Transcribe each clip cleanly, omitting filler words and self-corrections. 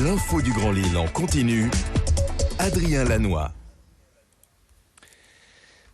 L'info du Grand Lille en continu. Adrien Lanois.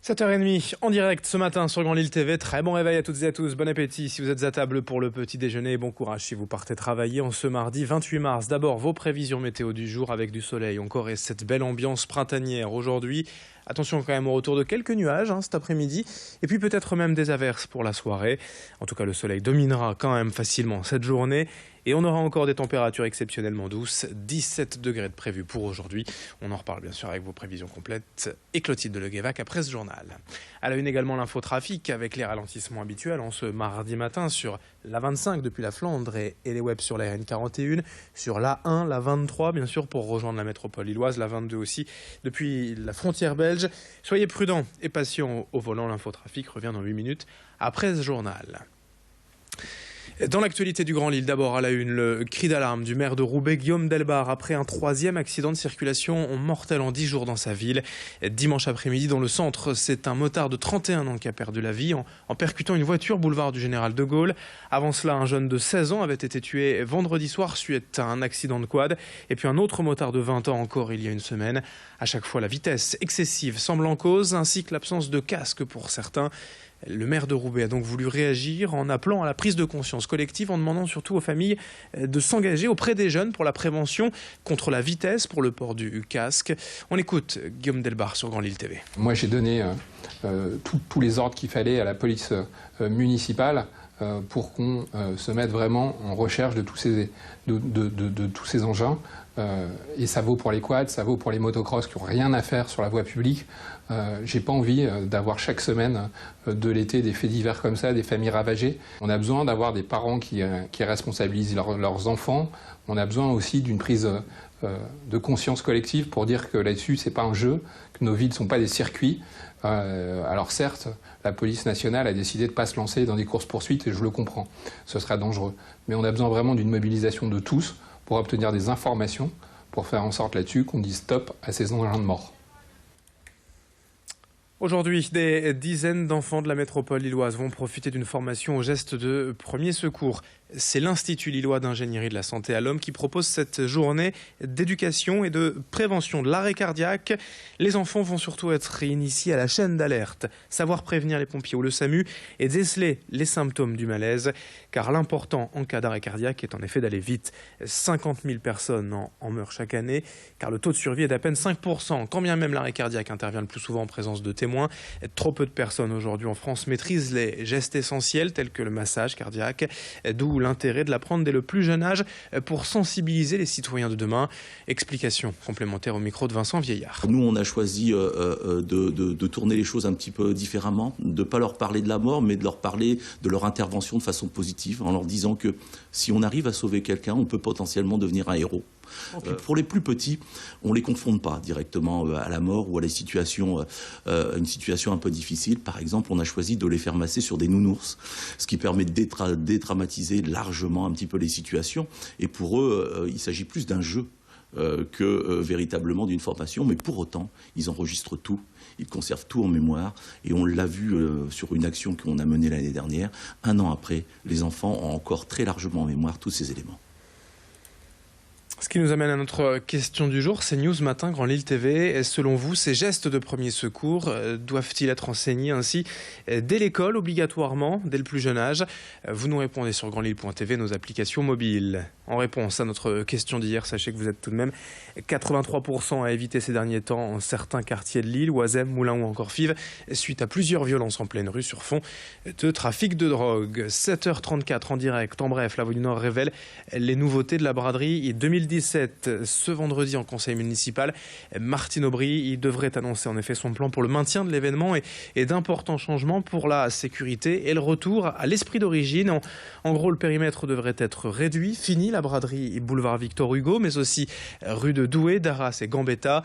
7h30 en direct ce matin sur Grand Lille TV. Très bon réveil à toutes et à tous. Bon appétit si vous êtes à table pour le petit déjeuner. Bon courage si vous partez travailler en ce mardi 28 mars. D'abord vos prévisions météo du jour avec du soleil encore et cette belle ambiance printanière aujourd'hui. Attention quand même au retour de quelques nuages cet après-midi et puis peut-être même des averses pour la soirée. En tout cas le soleil dominera quand même facilement cette journée. Et on aura encore des températures exceptionnellement douces, 17 degrés de prévu pour aujourd'hui. On en reparle bien sûr avec vos prévisions complètes et Clotilde de Leguévac après ce journal. À la une également l'infotrafic avec les ralentissements habituels en ce mardi matin sur la 25 depuis la Flandre et les webs sur la RN41, sur la 1, la 23 bien sûr pour rejoindre la métropole lilloise, la 22 aussi depuis la frontière belge. Soyez prudents et patients au volant, l'infotrafic revient dans 8 minutes après ce journal. Dans l'actualité du Grand Lille, d'abord à la une, le cri d'alarme du maire de Roubaix, Guillaume Delbar, après un troisième accident de circulation mortel en 10 jours dans sa ville. Dimanche après-midi, dans le centre, c'est un motard de 31 ans qui a perdu la vie en percutant une voiture boulevard du Général de Gaulle. Avant cela, un jeune de 16 ans avait été tué vendredi soir suite à un accident de quad. Et puis un autre motard de 20 ans encore il y a une semaine. À chaque fois, la vitesse excessive semble en cause, ainsi que l'absence de casque pour certains. Le maire de Roubaix a donc voulu réagir en appelant à la prise de conscience collective, en demandant surtout aux familles de s'engager auprès des jeunes pour la prévention contre la vitesse, pour le port du casque. On écoute Guillaume Delbar sur Grand Lille TV. Moi j'ai donné tous les ordres qu'il fallait à la police municipale pour qu'on se mette vraiment en recherche de tous ces engins. Et ça vaut pour les quads, ça vaut pour les motocross qui n'ont rien à faire sur la voie publique. J'ai pas envie d'avoir chaque semaine de l'été des faits divers comme ça, des familles ravagées. On a besoin d'avoir des parents qui responsabilisent leurs enfants. On a besoin aussi d'une prise de conscience collective pour dire que là-dessus, c'est pas un jeu, que nos vies ne sont pas des circuits. Alors certes, la police nationale a décidé de ne pas se lancer dans des courses-poursuites et je le comprends, ce serait dangereux. Mais on a besoin vraiment d'une mobilisation de tous pour obtenir des informations, pour faire en sorte là-dessus qu'on dise stop à ces engins de mort. Aujourd'hui, des dizaines d'enfants de la métropole lilloise vont profiter d'une formation aux gestes de premier secours. C'est l'Institut lillois d'ingénierie de la santé à l'homme qui propose cette journée d'éducation et de prévention de l'arrêt cardiaque. Les enfants vont surtout être initiés à la chaîne d'alerte, savoir prévenir les pompiers ou le SAMU et déceler les symptômes du malaise. Car l'important en cas d'arrêt cardiaque est en effet d'aller vite. 50 000 personnes en meurent chaque année, car le taux de survie est d'à peine 5%. Quand bien même l'arrêt cardiaque intervient le plus souvent en présence de témoins, trop peu de personnes aujourd'hui en France maîtrisent les gestes essentiels tels que le massage cardiaque, d'où l'intérêt de l'apprendre dès le plus jeune âge pour sensibiliser les citoyens de demain. Explication complémentaire au micro de Vincent Vieillard. Nous, on a choisi de tourner les choses un petit peu différemment, de ne pas leur parler de la mort, mais de leur parler de leur intervention de façon positive, en leur disant que si on arrive à sauver quelqu'un, on peut potentiellement devenir un héros. Okay. Pour les plus petits, on ne les confonde pas directement à la mort ou à une situation un peu difficile. Par exemple, on a choisi de les faire masser sur des nounours, ce qui permet de dédramatiser largement un petit peu les situations. Et pour eux, il s'agit plus d'un jeu que véritablement d'une formation. Mais pour autant, ils enregistrent tout, ils conservent tout en mémoire. Et on l'a vu sur une action qu'on a menée l'année dernière. 1 an après, les enfants ont encore très largement en mémoire tous ces éléments. Ce qui nous amène à notre question du jour, c'est News Matin, Grand Lille TV. Selon vous, ces gestes de premier secours doivent-ils être enseignés ainsi dès l'école, obligatoirement, dès le plus jeune âge? Vous nous répondez sur grandlille.tv, nos applications mobiles. En réponse à notre question d'hier, sachez que vous êtes tout de même 83% à éviter ces derniers temps en certains quartiers de Lille, Oisem, Moulins ou encore Fives, suite à plusieurs violences en pleine rue sur fond de trafic de drogue. 7h34 en direct. En bref, la Voix du Nord révèle les nouveautés de la braderie 2017. Ce vendredi en conseil municipal, Martine Aubry devrait annoncer en effet son plan pour le maintien de l'événement et d'importants changements pour la sécurité et le retour à l'esprit d'origine. En gros, le périmètre devrait être réduit, fini la braderie boulevard Victor Hugo, mais aussi rue de Douai, d'Arras et Gambetta.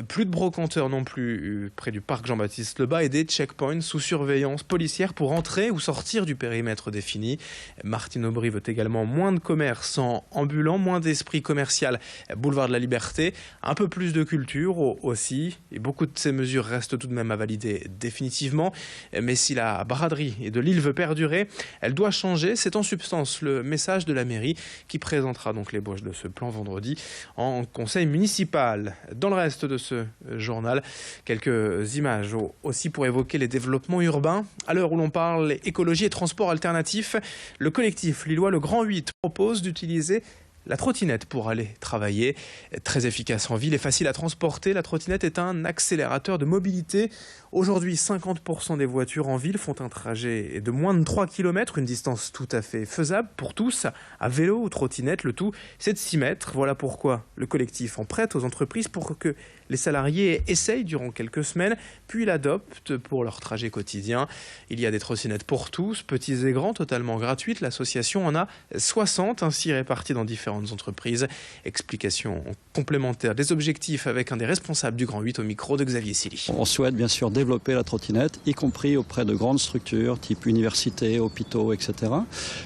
Plus de brocanteurs non plus près du parc Jean-Baptiste Lebas et des checkpoints sous surveillance policière pour entrer ou sortir du périmètre défini. Martine Aubry veut également moins de commerçants ambulants, moins d'esprit commercial social boulevard de la Liberté. Un peu plus de culture aussi, et beaucoup de ces mesures restent tout de même à valider définitivement. Mais si la braderie de Lille veut perdurer, elle doit changer. C'est en substance le message de la mairie qui présentera donc l'ébauche de ce plan vendredi en conseil municipal. Dans le reste de ce journal, quelques images aussi pour évoquer les développements urbains. À l'heure où l'on parle écologie et transport alternatif, le collectif lillois Le Grand 8 propose d'utiliser la trottinette pour aller travailler. Très efficace en ville et facile à transporter, la trottinette est un accélérateur de mobilité. Aujourd'hui, 50% des voitures en ville font un trajet de moins de 3 km, une distance tout à fait faisable pour tous, à vélo ou trottinette. Le tout, c'est de s'y mettre. Voilà pourquoi le collectif en prête aux entreprises pour que les salariés essayent durant quelques semaines, puis l'adoptent pour leur trajet quotidien. Il y a des trottinettes pour tous, petits et grands, totalement gratuites. L'association en a 60, ainsi réparties dans différentes entreprises. Explication complémentaire des objectifs avec un des responsables du Grand 8 au micro de Xavier Silly. On souhaite bien sûr développer la trottinette, y compris auprès de grandes structures type universités, hôpitaux, etc.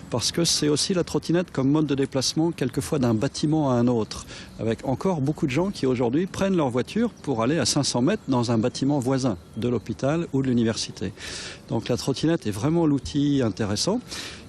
Parce que c'est aussi la trottinette comme mode de déplacement quelquefois d'un bâtiment à un autre, avec encore beaucoup de gens qui aujourd'hui prennent leur voiture pour aller à 500 mètres dans un bâtiment voisin de l'hôpital ou de l'université. Donc la trottinette est vraiment l'outil intéressant.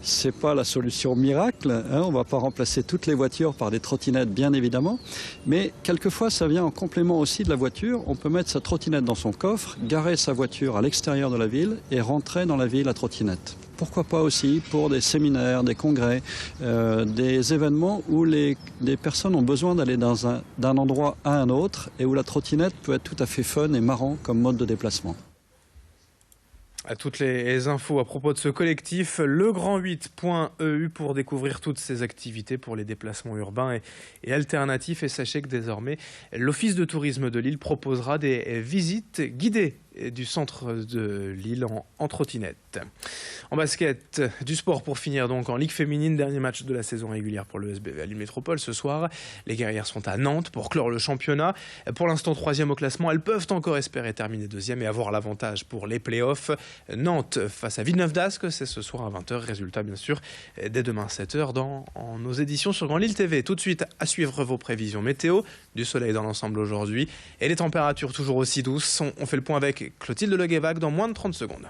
C'est pas la solution miracle, hein, on ne va pas remplacer toutes les voitures par des trottinettes bien évidemment, mais quelquefois ça vient en complément aussi de la voiture. On peut mettre sa trottinette dans son coffre, garer sa voiture à l'extérieur de la ville et rentrer dans la ville à trottinette. Pourquoi pas aussi pour des séminaires, des congrès, des événements où des personnes ont besoin d'aller d'un endroit à un autre et où la trottinette peut être tout à fait fun et marrant comme mode de déplacement. À toutes les infos à propos de ce collectif, legrand8.eu pour découvrir toutes ces activités pour les déplacements urbains et alternatifs. Et sachez que désormais, l'Office de tourisme de Lille proposera des visites guidées du centre de Lille en trottinette. En basket, du sport pour finir donc en Ligue féminine, dernier match de la saison régulière pour le SBV à Lille Métropole ce soir. Les guerrières sont à Nantes pour clore le championnat. Pour l'instant 3e au classement, elles peuvent encore espérer terminer 2e et avoir l'avantage pour les playoffs. Nantes face à Villeneuve-d'Ascq, c'est ce soir à 20h. Résultat bien sûr dès demain 7h dans nos éditions sur Grand Lille TV. Tout de suite à suivre vos prévisions météo. Du soleil dans l'ensemble aujourd'hui et les températures toujours aussi douces. On fait le point avec Clotilde Leguévac dans moins de 30 secondes.